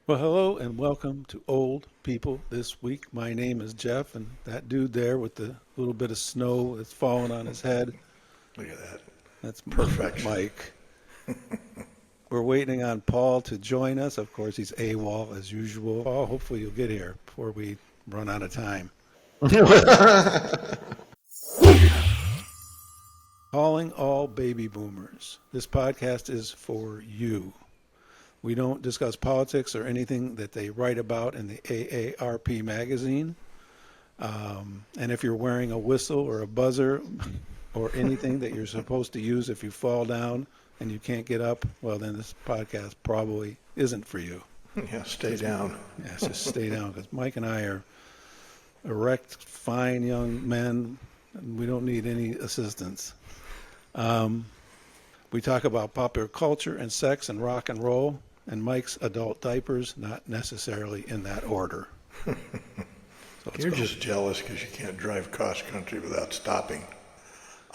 Well, hello and welcome to Old People This Week. My name is Jeff, and that dude there with the little bit of snow that's falling on his head, Look at that. that's Perfection. Mike. We're waiting on Paul to join us. Of course, he's AWOL as usual. Paul, hopefully you'll get here before we run out of time. Calling all baby boomers. This podcast is for you. We don't discuss politics or anything that they write about in the AARP magazine. And if you're wearing a whistle or a buzzer or anything that you're supposed to use if you fall down and you can't get up, well, then this podcast probably isn't for you. Yeah, stay down. Yeah, just stay down because Mike and I are erect, fine young men, and we don't need any assistance. We talk about popular culture and sex and rock and roll, and Mike's adult diapers, not necessarily in that order. So You're just jealous because you can't drive cross country without stopping.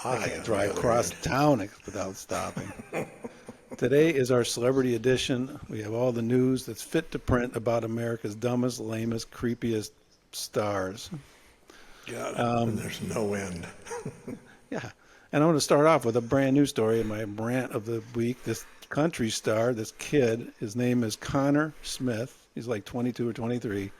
I can drive across town without stopping. Today is our celebrity edition. We have all the news that's fit to print about America's dumbest, lamest, creepiest stars. God, and there's no end. Yeah. And I'm going to start off with a brand new story in my rant of the week. This country star, this kid, his name is Connor Smith. He's like 22 or 23.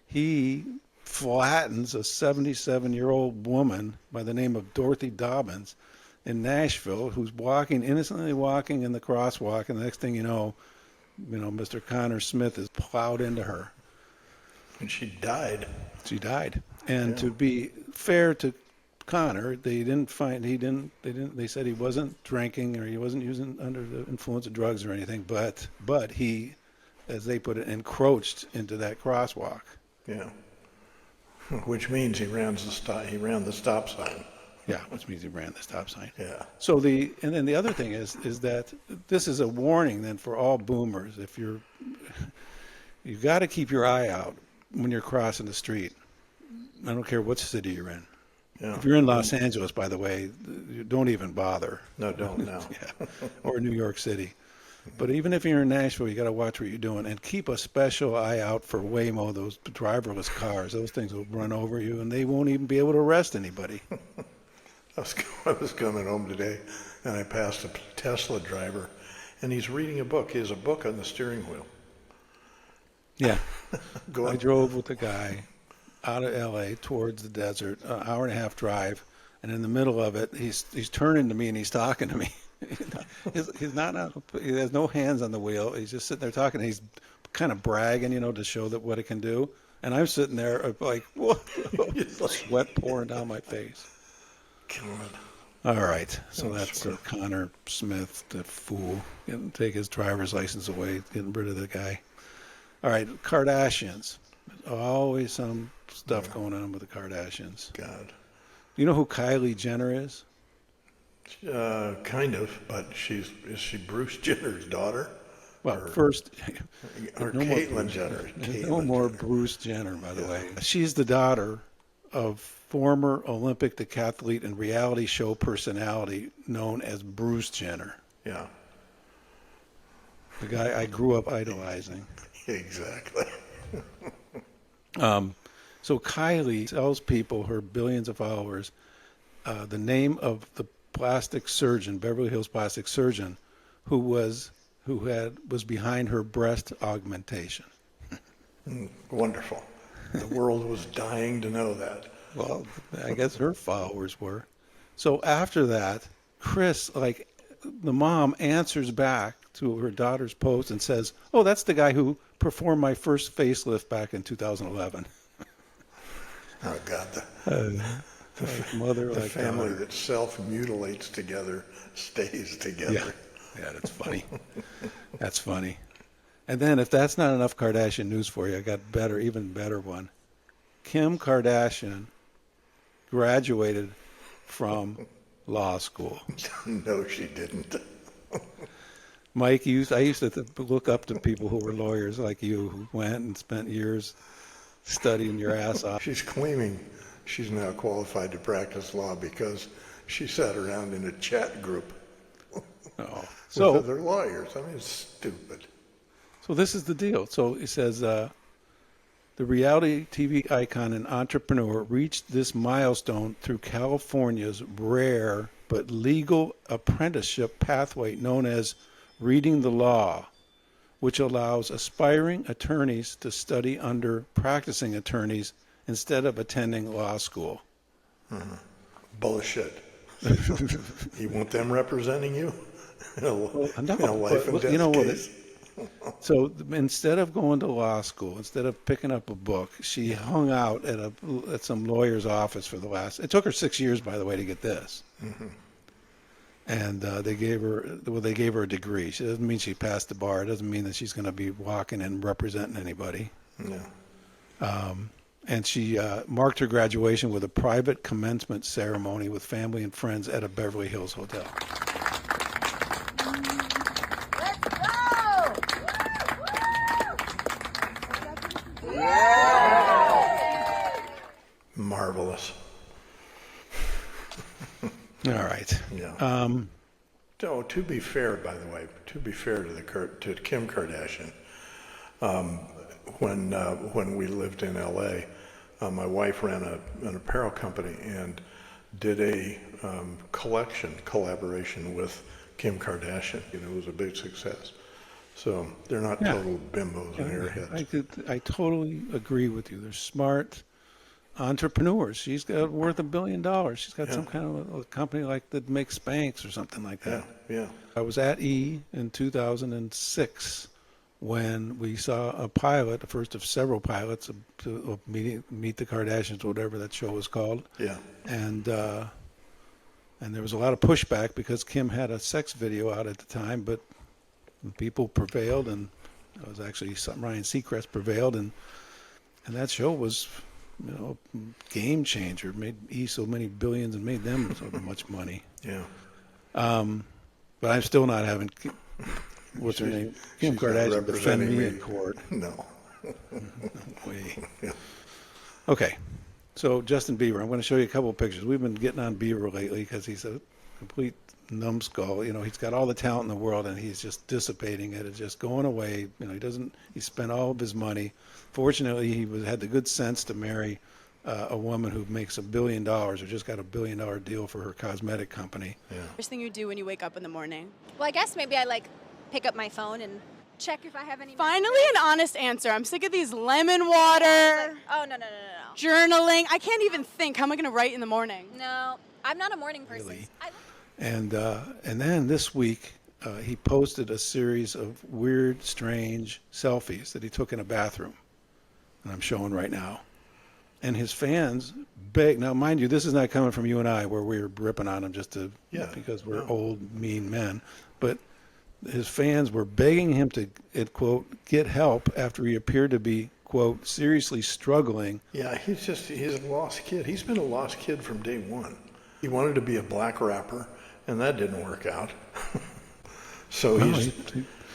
He flattens a 77-year-old woman by the name of Dorothy Dobbins in Nashville, who's innocently walking in the crosswalk, and the next thing you know, Mr. Connor Smith is plowed into her. And she died. She died. And to be fair to Connor, they said he wasn't drinking or he wasn't using under the influence of drugs or anything, but he, as they put it, encroached into that crosswalk. Yeah. Which means he ran the stop sign. Yeah, which means he ran the stop sign. Yeah. So and then the other thing is that this is a warning then for all boomers. If you've got to keep your eye out when you're crossing the street. I don't care what city you're in. Yeah. If you're in Los Angeles, by the way, don't even bother. No, don't now. Yeah. Or New York City. But even if you're in Nashville, you got to watch what you're doing and keep a special eye out for Waymo, those driverless cars. Those things will run over you, and they won't even be able to arrest anybody. I was coming home today, and I passed a Tesla driver, and he's reading a book. He has a book on the steering wheel. Yeah. I drove with a guy out of L.A. towards the desert, an hour and a half drive, and in the middle of it, he's turning to me and he's talking to me. He has no hands on the wheel. He's just sitting there talking. He's kind of bragging, to show that what it can do. And I'm sitting there like, what? Sweat pouring down my face. God. All right, so that's Connor Smith, the fool. Take his driver's license away, getting rid of the guy. All right, Kardashians. Always some stuff going on with the Kardashians. God. Do you know who Kylie Jenner is? Kind of, but is she Bruce Jenner's daughter? Well, first, or no Caitlyn Jenner. No more Bruce Jenner, by the way. She's the daughter of former Olympic decathlete and reality show personality known as Bruce Jenner. Yeah. The guy I grew up idolizing. Exactly. So Kylie tells people, her billions of followers, the name of the plastic surgeon, Beverly Hills plastic surgeon, who was behind her breast augmentation. Wonderful. The world was dying to know that. Well, I guess her followers were. So after that, Chris, like the mom, answers back to her daughter's post and says, "Oh, that's the guy who performed my first facelift back in 2011." Oh God, the family that self-mutilates together stays together. Yeah, that's funny. That's funny. And then if that's not enough Kardashian news for you, I got even better one. Kim Kardashian graduated from law school. No, she didn't. Mike, I used to look up to people who were lawyers like you, who went and spent years studying your ass off. She's claiming she's now qualified to practice law because she sat around in a chat group Oh. with other lawyers. I mean, it's stupid. So this is the deal. So it says the reality TV icon and entrepreneur reached this milestone through California's rare but legal apprenticeship pathway known as Reading the Law, which allows aspiring attorneys to study under practicing attorneys instead of attending law school. Bullshit. You want them representing you in a life and death you know what? case? So instead of going to law school, instead of picking up a book, she hung out at some lawyer's office for the last. It took her 6 years, by the way, to get this. And they gave her a degree. She doesn't mean she passed the bar. It doesn't mean that she's going to be walking and representing anybody. No. And she marked her graduation with a private commencement ceremony with family and friends at a Beverly Hills hotel. Let's go! Yeah! Marvelous. All right. Yeah. So to be fair, by the way, to Kim Kardashian, when we lived in L.A., my wife ran an apparel company and did a collaboration with Kim Kardashian. It was a big success. So they're not total bimbos and airheads. I totally agree with you. They're smart entrepreneurs. She's got worth $1 billion. She's got some kind of a company like that makes Spanx or something like that. Yeah. I was at E in 2006 when we saw a pilot, the first of several pilots of Meet the Kardashians, whatever that show was called. Yeah. And there was a lot of pushback because Kim had a sex video out at the time, but people prevailed, and it was actually Ryan Seacrest prevailed, and that show was, game changer. Made E so many billions and made them so much money. Yeah. But I'm still not having what's her name, Kim Kardashian, defend me in court. No. No way. Yeah. Okay. So Justin Bieber, I'm going to show you a couple of pictures. We've been getting on Bieber lately because he's a complete numbskull. He's got all the talent in the world and he's just dissipating it. It's just going away. He spent all of his money. Fortunately, he had the good sense to marry a woman who makes $1 billion or just got $1 billion deal for her cosmetic company. Yeah. First thing you do when you wake up in the morning? Well, I guess maybe I pick up my phone and check if I have any. Finally, an honest answer. I'm sick of these lemon water, Oh, no. journaling. I can't even think. How am I going to write in the morning? No, I'm not a morning person. Really? And then this week, he posted a series of weird, strange selfies that he took in a bathroom, and I'm showing right now. And his fans beg. Now, mind you, this is not coming from you and I, where we're ripping on him because we're old, mean men. But his fans were begging him to, quote, get help after he appeared to be, quote, seriously struggling. Yeah, he's a lost kid. He's been a lost kid from day one. He wanted to be a black rapper, and that didn't work out. So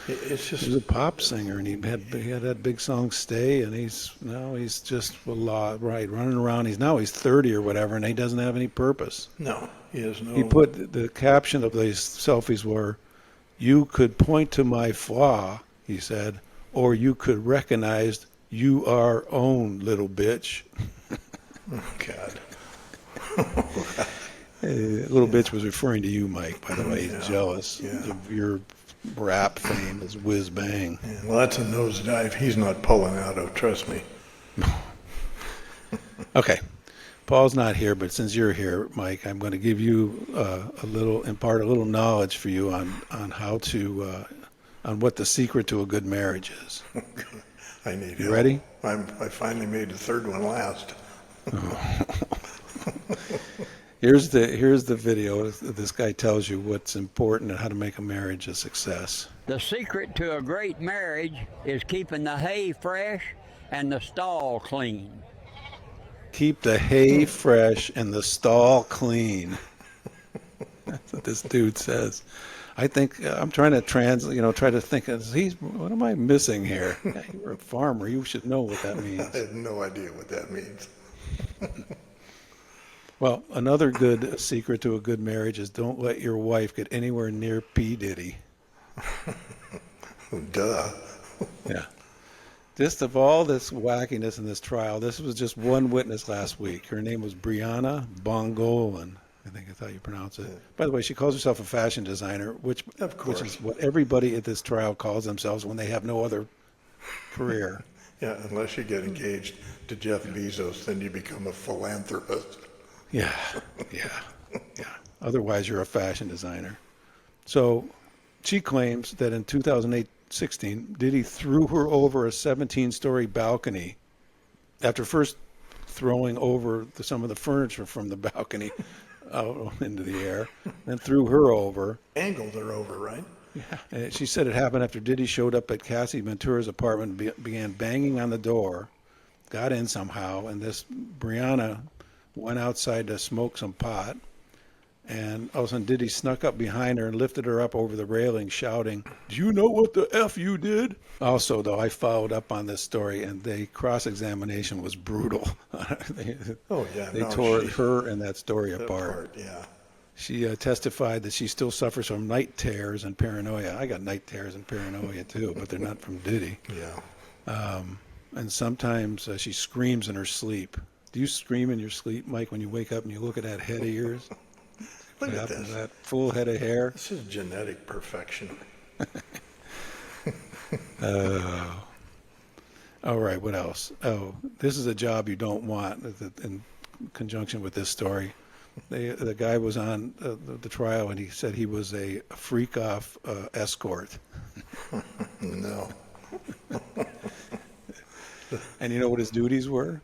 it's just he's a pop singer, and he had that big song "Stay," and he's just running around. He's 30 or whatever, and he doesn't have any purpose. No, he has no. He put the caption of these selfies were, "You could point to my flaw," he said, "or you could recognize you are own little bitch." Oh God. Little bitch was referring to you, Mike, by the way. He's jealous of your rap fame as Whiz Bang. Yeah, well, that's a nosedive he's not pulling out of, trust me. Okay. Paul's not here, but since you're here, Mike, I'm going to give you impart a little knowledge for you on how to, on what the secret to a good marriage is. I need you help. Ready? I finally made the third one last. Here's the video. This guy tells you what's important and how to make a marriage a success. The secret to a great marriage is keeping the hay fresh and the stall clean. Keep the hay fresh and the stall clean. That's what this dude says. I think I'm trying to try to think. What am I missing here? Yeah, you're a farmer. You should know what that means. I have no idea what that means. Well, another good secret to a good marriage is don't let your wife get anywhere near P. Diddy. Duh. Yeah. Just of all this wackiness in this trial, this was just one witness last week. Her name was Brianna Bongolan. I think that's how you pronounce it. By the way, she calls herself a fashion designer, which is what everybody at this trial calls themselves when they have no other career. Yeah, unless you get engaged to Jeff Bezos, then you become a philanthropist. Yeah. Otherwise, you're a fashion designer. So she claims that in 2016, Diddy threw her over a 17-story balcony after first throwing over some of the furniture from the balcony out into the air, then threw her over. Angled her over, right? Yeah. And she said it happened after Diddy showed up at Cassie Ventura's apartment and began banging on the door, got in somehow, and this Brianna went outside to smoke some pot. And all of a sudden, Diddy snuck up behind her and lifted her up over the railing, shouting, "Do you know what the F you did?" Also, though, I followed up on this story, and the cross-examination was brutal. They tore her and that story apart. Yeah. She testified that she still suffers from night terrors and paranoia. I got night terrors and paranoia, too, but they're not from Diddy. Yeah. And sometimes she screams in her sleep. Do you scream in your sleep, Mike, when you wake up and you look at that head of yours? Look at this. That full head of hair. This is genetic perfection. All right, what else? Oh, this is a job you don't want in conjunction with this story. The guy was on the trial, and he said he was a freak-off escort. No. And you know what his duties were?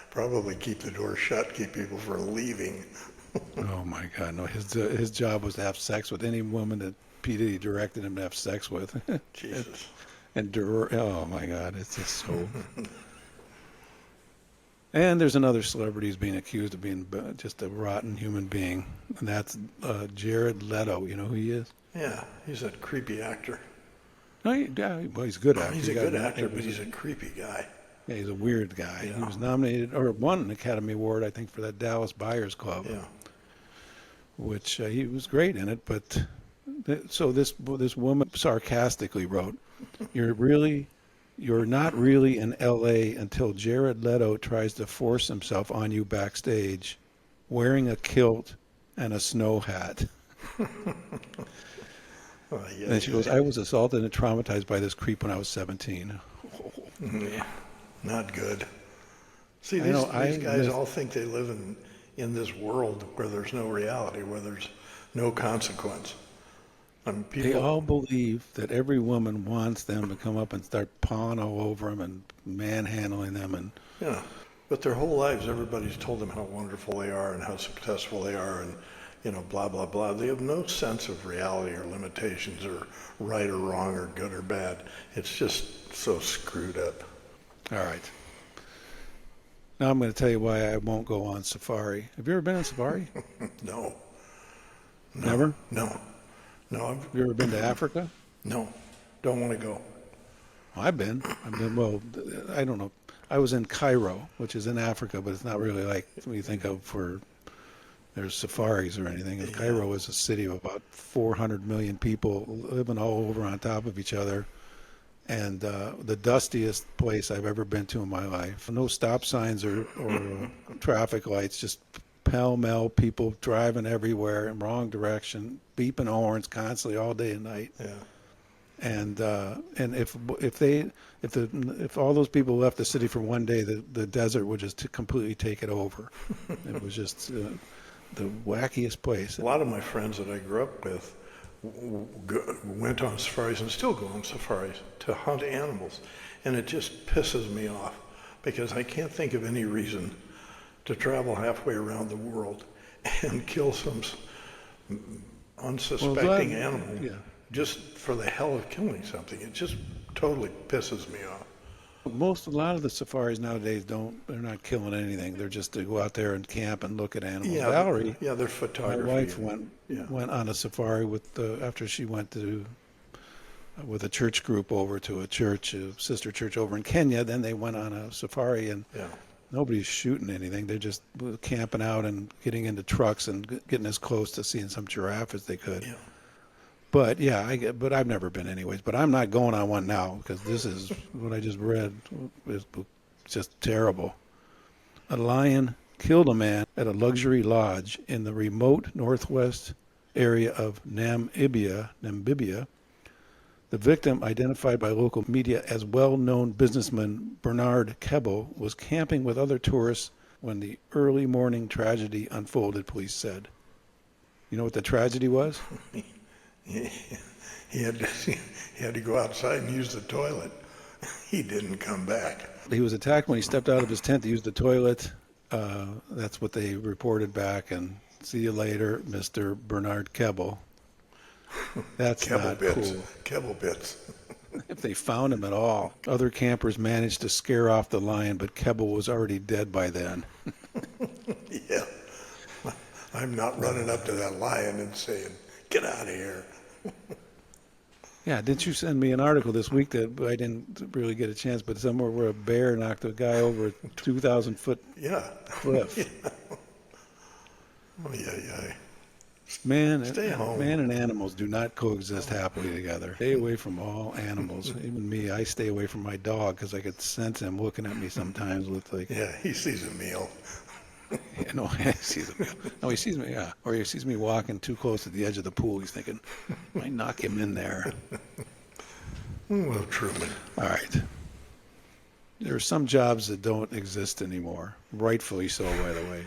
Probably keep the door shut, keep people from leaving. Oh my God, no! His job was to have sex with any woman that P. Diddy directed him to have sex with. Jesus. Oh my God, it's just so. And there's another celebrity who's being accused of being just a rotten human being, and that's Jared Leto. You know who he is? Yeah, he's that creepy actor. No, well, he's a good actor. He's a good actor, but he's a creepy guy. Yeah, he's a weird guy. Yeah. He was nominated or won an Academy Award, I think, for that Dallas Buyers Club. Yeah. Which he was great in it, but so this woman sarcastically wrote, "You're not really in L.A. until Jared Leto tries to force himself on you backstage, wearing a kilt and a snow hat." And she goes, "I was assaulted and traumatized by this creep when I was 17." Yeah. Not good. See, these guys all think they live in this world where there's no reality, where there's no consequence. They all believe that every woman wants them to come up and start pawing all over them and manhandling them. And yeah, but their whole lives, everybody's told them how wonderful they are and how successful they are and, blah, blah, blah. They have no sense of reality or limitations or right or wrong or good or bad. It's just so screwed up. All right. Now I'm going to tell you why I won't go on safari. Have you ever been on safari? No. Never? No. Have you ever been to Africa? No. Don't want to go. I've been, well, I don't know. I was in Cairo, which is in Africa, but it's not really like what you think of for there's safaris or anything. And Cairo is a city of about 400 million people living all over on top of each other. And the dustiest place I've ever been to in my life. No stop signs or traffic lights, just pell-mell people driving everywhere in wrong direction, beeping horns constantly all day and night. Yeah. And if all those people left the city for one day, the desert would just completely take it over. It was just the wackiest place. A lot of my friends that I grew up with went on safaris and still go on safaris to hunt animals, and it just pisses me off because I can't think of any reason to travel halfway around the world and kill some unsuspecting animal just for the hell of killing something. It just totally pisses me off. A lot of the safaris nowadays they're not killing anything. They're just to go out there and camp and look at animals. Yeah, Valerie, they're photography. my wife went on a safari after she went with a church group over to a sister church over in Kenya. Then they went on a safari and nobody's shooting anything. They're just camping out and getting into trucks and getting as close to seeing some giraffe as they could. Yeah. But yeah, but I've never been anyways. But I'm not going on one now because this is what I just read is just terrible. A lion killed a man at a luxury lodge in the remote northwest area of Namibia. The victim, identified by local media as well-known businessman Bernard Kebbel, was camping with other tourists when the early morning tragedy unfolded, police said. You know what the tragedy was? He had to go outside and use the toilet. He didn't come back. He was attacked when he stepped out of his tent to use the toilet. That's what they reported back. And see you later, Mr. Bernard Kebbel. That's not cool. Kebble bits. If they found him at all. Other campers managed to scare off the lion, but Kebbel was already dead by then. Yeah. I'm not running up to that lion and saying, get out of here. Yeah, didn't you send me an article this week that I didn't really get a chance, but somewhere where a bear knocked a guy over a 2,000-foot cliff. Yeah. Oh, yeah. Man home. Man and animals do not coexist happily together. Stay away from all animals. Even me, I stay away from my dog because I could sense him looking at me sometimes with like... Yeah, he sees a meal. Yeah, no, he sees me. No, he sees me, yeah. Or he sees me walking too close to the edge of the pool. He's thinking, I might knock him in there. Well, Truman. All right. There are some jobs that don't exist anymore. Rightfully so, by the way.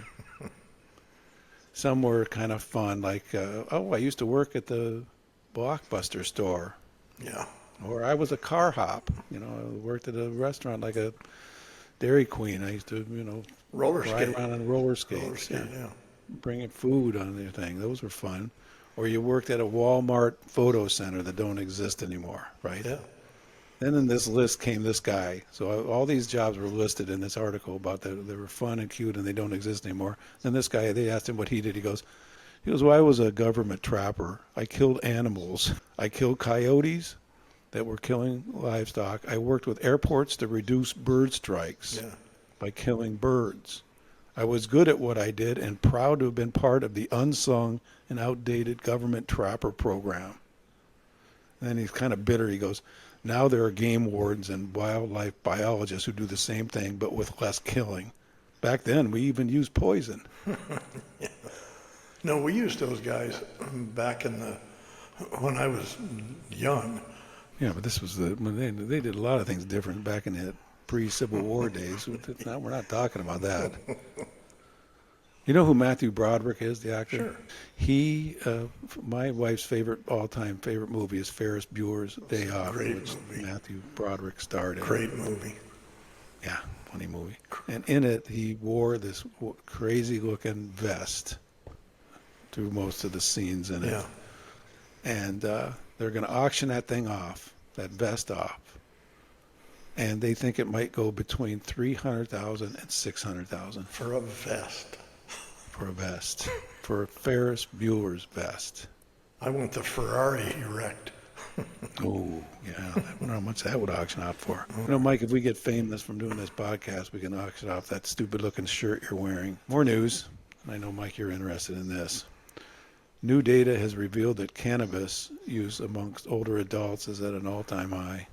Some were kind of fun, like, I used to work at the Blockbuster store. Yeah. Or I was a car hop. I worked at a restaurant like a Dairy Queen. I used to, ride around on roller skates. Yeah. Bringing food on their thing. Those were fun. Or you worked at a Walmart photo center that don't exist anymore, right? Yeah. Then in this list came this guy. So all these jobs were listed in this article about that they were fun and cute and they don't exist anymore. And this guy, they asked him what he did. He goes, well, I was a government trapper. I killed animals. I killed coyotes that were killing livestock. I worked with airports to reduce bird strikes by killing birds. I was good at what I did and proud to have been part of the unsung and outdated government trapper program. And then he's kind of bitter. He goes, now there are game wardens and wildlife biologists who do the same thing but with less killing. Back then, we even used poison. Yeah. No, we used those guys back when I was young. Yeah, but this was when they did a lot of things different back in the pre-Civil War days. We're not talking about that. You know who Matthew Broderick is, the actor? Sure. He, my wife's all-time favorite movie is Ferris Bueller's Day Off, which Matthew Broderick starred in. Great movie. Yeah, funny movie. And in it, he wore this crazy-looking vest through most of the scenes in it. Yeah. And they're going to auction that thing off, that vest off. And they think it might go between $300,000 and $600,000 For a vest. For a vest, for Ferris Bueller's vest. I want the Ferrari he wrecked. Oh, yeah. I wonder how much that would auction out for. Mike, if we get famous from doing this podcast, we can auction off that stupid-looking shirt you're wearing. More news. I know, Mike, you're interested in this. New data has revealed that cannabis use amongst older adults is at an all-time high.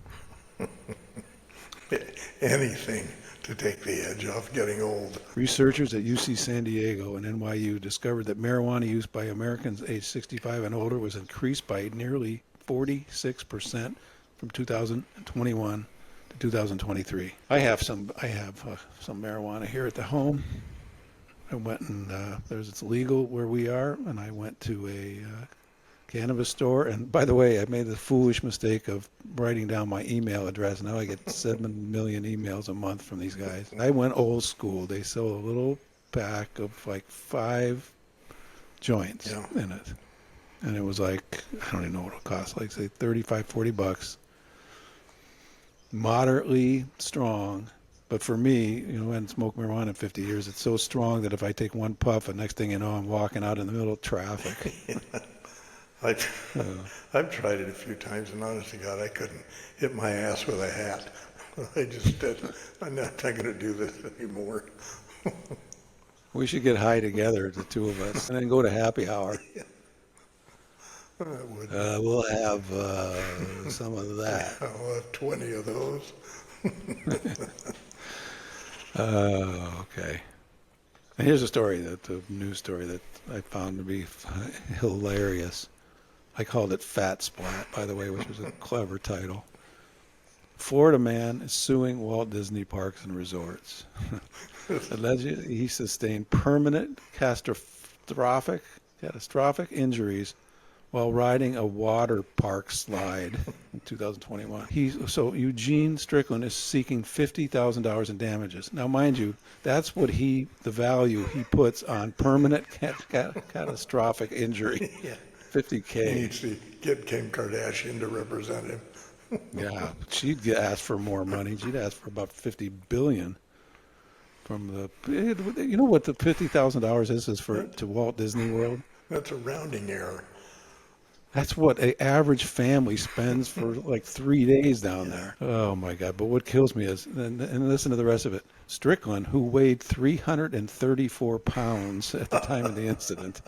Anything to take the edge off getting old. Researchers at UC San Diego and NYU discovered that marijuana use by Americans aged 65 and older was increased by nearly 46% from 2021 to 2023. I have some marijuana here at the home. I went and it's legal where we are, and I went to a cannabis store. And by the way, I made the foolish mistake of writing down my email address. Now I get 7 million emails a month from these guys. I went old school. They sell a little pack of like 5 joints in it. And it was like, I don't even know what it cost, like say $35, $40. Moderately strong. But for me, I hadn't smoked marijuana in 50 years. It's so strong that if I take one puff, the next thing you know, I'm walking out in the middle of traffic. I've tried it a few times, and honest to God, I couldn't hit my ass with a hat. I just said, I'm not going to do this anymore. We should get high together, the two of us, and then go to happy hour. We'll have some of that. I'll have 20 of those. Okay. And here's a story, the news story that I found to be hilarious. I called it Fat Splat, by the way, which was a clever title. Florida man is suing Walt Disney Parks and Resorts. Allegedly, he sustained permanent catastrophic injuries while riding a water park slide in 2021. So Eugene Strickland is seeking $50,000 in damages. Now, mind you, that's what the value he puts on permanent catastrophic injury. Yeah. 50K. He needs to get Kim Kardashian to represent him. Yeah, she'd ask for more money. She'd ask for about $50 billion from the. You know what the $50,000 is to Walt Disney World? That's a rounding error. That's what an average family spends for like 3 days down there. Oh my God! But what kills me is, and listen to the rest of it. Strickland, who weighed 334 pounds at the time of the incident.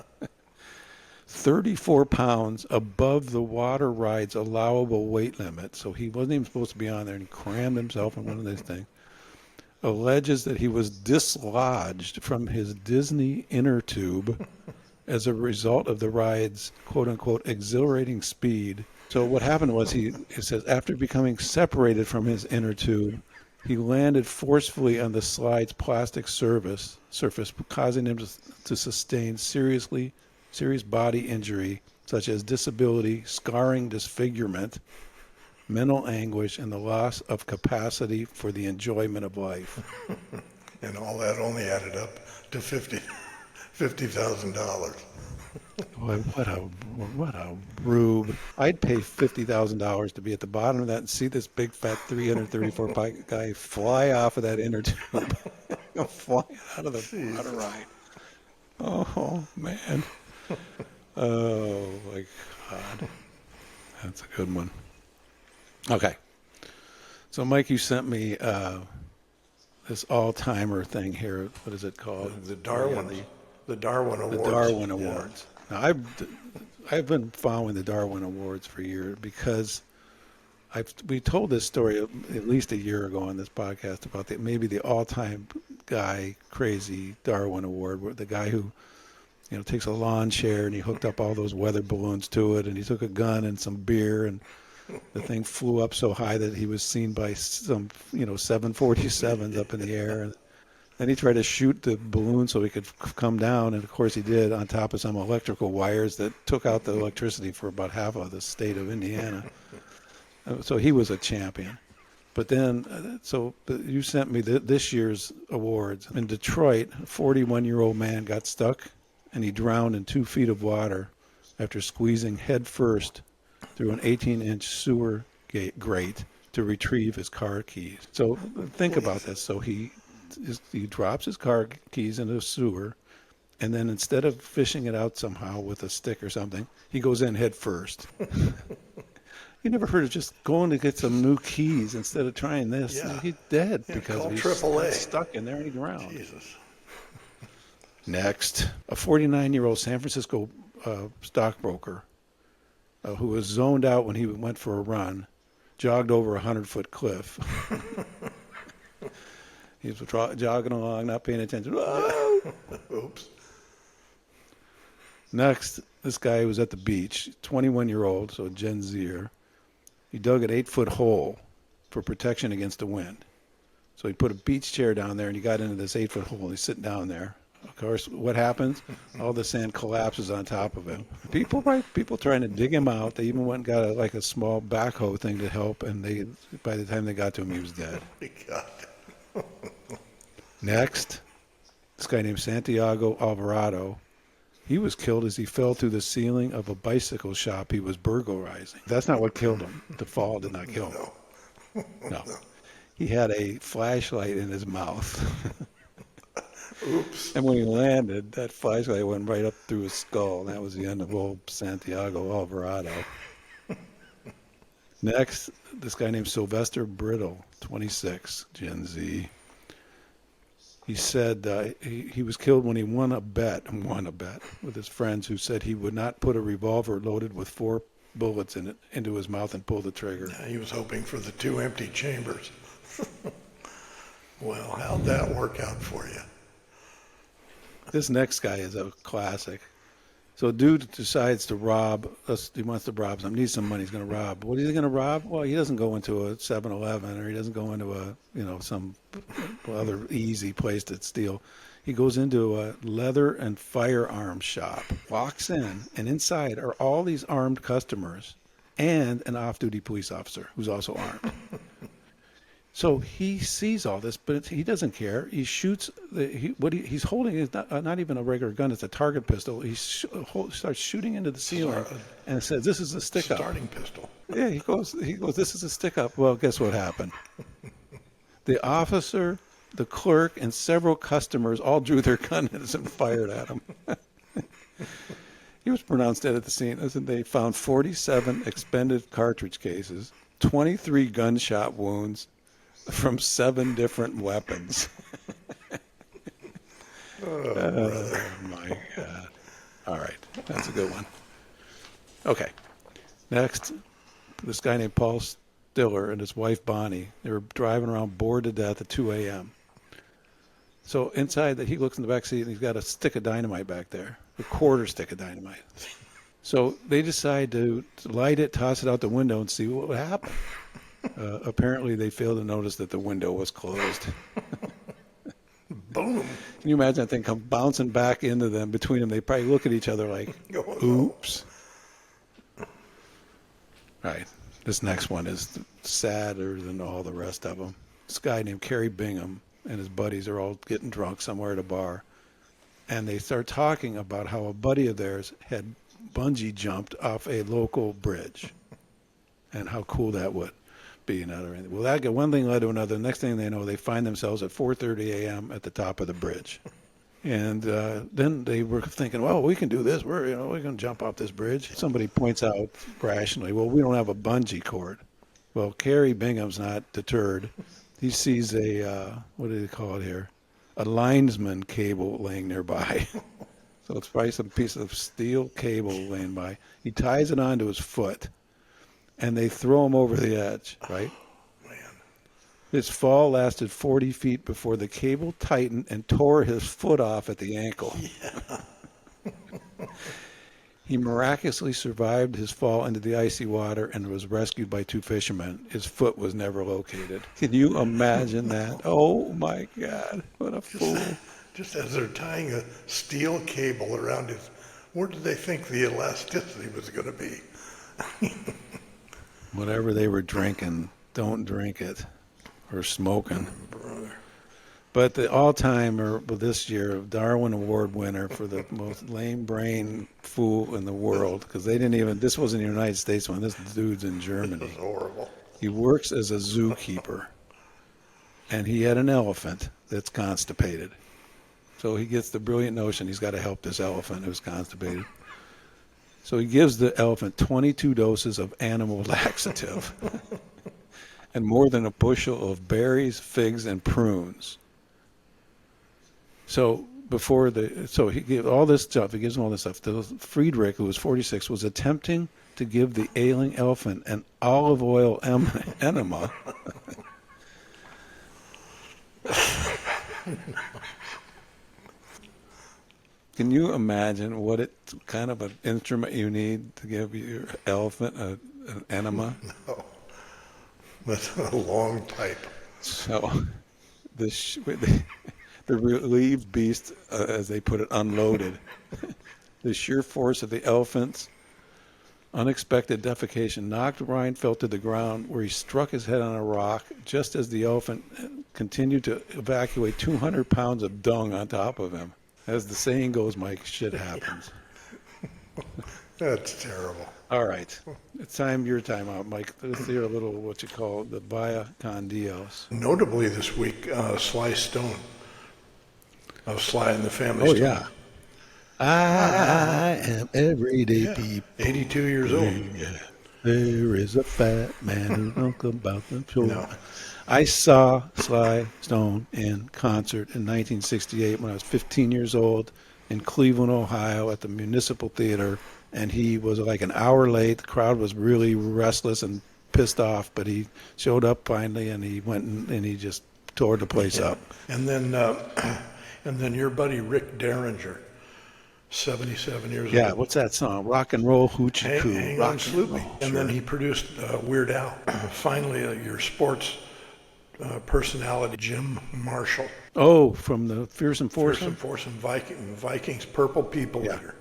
34 pounds above the water ride's allowable weight limit, so he wasn't even supposed to be on there, and he crammed himself in one of these things, alleges that he was dislodged from his Disney inner tube as a result of the ride's quote-unquote exhilarating speed. So what happened was, it says, after becoming separated from his inner tube, he landed forcefully on the slide's plastic surface, causing him to sustain serious body injury, such as disability, scarring, disfigurement, mental anguish, and the loss of capacity for the enjoyment of life. And all that only added up to $50,000. Boy, what a rube. I'd pay $50,000 to be at the bottom of that and see this big fat 334 guy fly off of that inner tube. Fly out of the water ride. Oh, man. Oh my God, that's a good one. Okay, so Mike, you sent me this all-timer thing here. What is it called? The Darwin. The Darwin Awards. The Darwin Awards. Now, I've been following the Darwin Awards for years because we told this story at least a year ago on this podcast about maybe the all-time guy crazy Darwin Award, where the guy who takes a lawn chair and he hooked up all those weather balloons to it, and he took a gun and some beer, and the thing flew up so high that he was seen by some 747s up in the air. And then he tried to shoot the balloon so he could come down, and of course he did, on top of some electrical wires that took out the electricity for about half of the state of Indiana. So he was a champion. But then, you sent me this year's awards. In Detroit, a 41-year-old man got stuck, and he drowned in 2 feet of water after squeezing head first through an 18-inch sewer grate to retrieve his car keys. So think about this. So he drops his car keys into the sewer, and then instead of fishing it out somehow with a stick or something, he goes in head first. You never heard of just going to get some new keys instead of trying this? Yeah. He's dead Yeah, because call he's AAA. stuck in there and he drowned. Jesus. Next, a 49-year-old San Francisco stockbroker who was zoned out when he went for a run, jogged over a 100-foot cliff. He was jogging along, not paying attention. Whoa! Oops. Next, this guy was at the beach, 21-year-old, so Gen Zer. He dug an 8-foot hole for protection against the wind. So he put a beach chair down there, and he got into this 8-foot hole, and he's sitting down there. Of course, what happens? All the sand collapses on top of him. People trying to dig him out. They even went and got a small backhoe thing to help, and by the time they got to him, he was dead. God. Next, this guy named Santiago Alvarado. He was killed as he fell through the ceiling of a bicycle shop he was burglarizing. That's not what killed him. The fall did not kill him. No. He had a flashlight in his mouth. Oops. And when he landed, that flashlight went right up through his skull. And that was the end of old Santiago Alvarado. Next, this guy named Sylvester Brittle, 26, Gen Z. He said he was killed when he won a bet with his friends, who said he would not put a revolver loaded with 4 bullets in it into his mouth and pull the trigger. He was hoping for the 2 empty chambers. Well, how'd that work out for you? This next guy is a classic. So a dude decides to rob us. He wants to rob something. Needs some money. He's going to rob. What is he going to rob? Well, he doesn't go into a 7-Eleven, or he doesn't go into a, some other easy place to steal. He goes into a leather and firearm shop, walks in, and inside are all these armed customers and an off-duty police officer who's also armed. So he sees all this, but he doesn't care. He shoots. What he's holding is not even a regular gun. It's a target pistol. He starts shooting into the ceiling and says, "This is a stick-up." Starting pistol. Yeah, he goes, "This is a stick-up." Well, guess what happened? The officer, the clerk, and several customers all drew their guns and fired at him. He was pronounced dead at the scene. They found 47 expended cartridge cases, 23 gunshot wounds from 7 different weapons. Oh my God. All right. That's a good one. Okay. Next, this guy named Paul Stiller and his wife Bonnie, they were driving around bored to death at 2 a.m. So inside, he looks in the back seat and he's got a stick of dynamite back there, a quarter stick of dynamite. So they decide to light it, toss it out the window, and see what would happen. Apparently, they failed to notice that the window was closed. Boom. Can you imagine that thing come bouncing back into them? Between them, they probably look at each other like, oops. All right. This next one is sadder than all the rest of them. This guy named Kerry Bingham and his buddies are all getting drunk somewhere at a bar. And they start talking about how a buddy of theirs had bungee jumped off a local bridge and how cool that would be. Well, one thing led to another. The next thing they know, they find themselves at 4:30 a.m. at the top of the bridge. And then they were thinking, well, we can do this. We're going to jump off this bridge. Somebody points out rationally, well, we don't have a bungee cord. Well, Kerry Bingham's not deterred. He sees what do they call it here? A linesman cable laying nearby. So it's probably some piece of steel cable laying by. He ties it onto his foot, and they throw him over the edge, right? Man. His fall lasted 40 feet before the cable tightened and tore his foot off at the ankle. Yeah. He miraculously survived his fall into the icy water and was rescued by 2 fishermen. His foot was never located. Can you imagine that? Oh, my God. What a fool. Just as they're tying a steel cable around his, where did they think the elasticity was going to be? Whatever they were drinking, don't drink it, or smoking. Brother. But the all-timer this year, Darwin Award winner for the most lame brain fool in the world, because this wasn't the United States one, this dude's in Germany. This is horrible. He works as a zookeeper, and he had an elephant that's constipated. So he gets the brilliant notion he's got to help this elephant who's constipated. So he gives the elephant 22 doses of animal laxative and more than a bushel of berries, figs, and prunes. So he gives all this stuff. He gives him all this stuff. Friedrich, who was 46, was attempting to give the ailing elephant an olive oil enema. Can you imagine what kind of an instrument you need to give your elephant an enema? No. That's a long pipe. So the relieved beast, as they put it, unloaded. The sheer force of the elephant's unexpected defecation knocked Reinfeldt to the ground, where he struck his head on a rock just as the elephant continued to evacuate 200 pounds of dung on top of him. As the saying goes, Mike, shit happens. That's terrible. All right. It's your time out, Mike. Let's hear a little what you call the Via Con Dios. Notably this week, Sly Stone. Of Sly and the Family Stone. Yeah. I am everyday people. 82 years old. Yeah. There is a fat man who talks about the show. No. I saw Sly Stone in concert in 1968 when I was 15 years old in Cleveland, Ohio at the Municipal Theater, and he was like an hour late. The crowd was really restless and pissed off, but he showed up finally, and he went and he just tore the place up. And then, and then your buddy Rick Derringer, 77 years Yeah, old. what's that song? Rock and Roll Hoochie Hang, Coo. hang Rock on, Sloopy. Roll, And sure. then he produced Weird Al. Finally, your sports personality, Jim Marshall. Oh, from the Fearsome Fearsome Foursome? Foursome Vikings Purple People Yeah. Eater.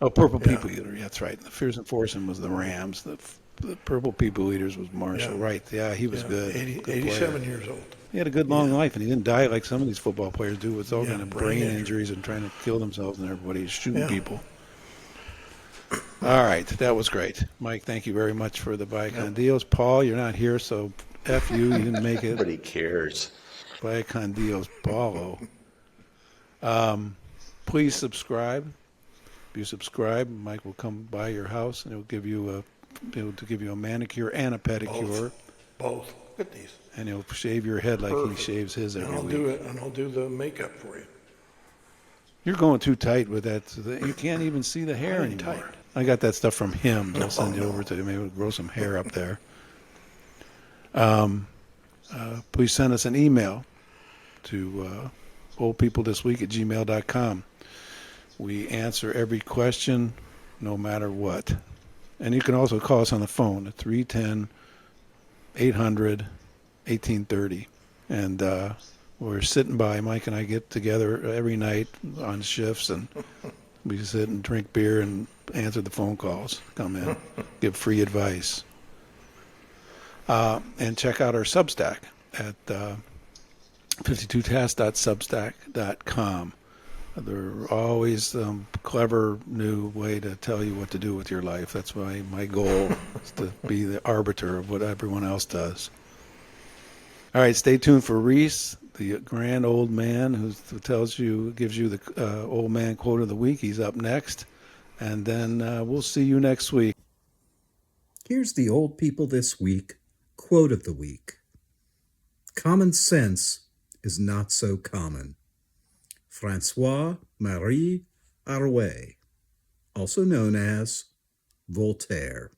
Oh, Purple People Eater. Yeah, that's right. The Fearsome Foursome was the Rams. The Purple People Eaters was Marshall. Yeah. Right. Yeah, he was Yeah, good. 87 years old. He had a good long life, and he didn't die like some of these football players do with all Yeah, kind of brain brain injury. injuries and trying to kill themselves, and everybody's shooting Yeah. people. All right, that was great. Mike, thank you very much for the Via Con Dios. Paul, you're not here, so F you. You didn't make it. Nobody cares. Via Con Dios, Paulo. Please subscribe. If you subscribe, Mike will come by your house, and he'll give you a manicure and a pedicure, Both. Look at these. and he'll shave your head like Perfect. he shaves his And every I'll week. do it, and I'll do the makeup for you. You're going too tight with that. You can't even see the hair I ain't anymore. tight. I got that stuff from him. I'll send it over to you. Maybe we'll grow some hair up there. Please send us an email to oldpeoplethisweek@gmail.com. We answer every question, no matter what. And you can also call us on the phone at 310-800-1830. And we're sitting by. Mike and I get together every night on shifts, and we sit and drink beer and answer the phone calls. Come in, give free advice. And check out our Substack at 52task.substack.com. They're always clever new way to tell you what to do with your life. That's why my goal is to be the arbiter of what everyone else does. All right, stay tuned for Reese, the grand old man who gives you the old man quote of the week. He's up next, and then we'll see you next week. Here's the Old People This Week quote of the week. Common sense is not so common. François-Marie Arouet, also known as Voltaire.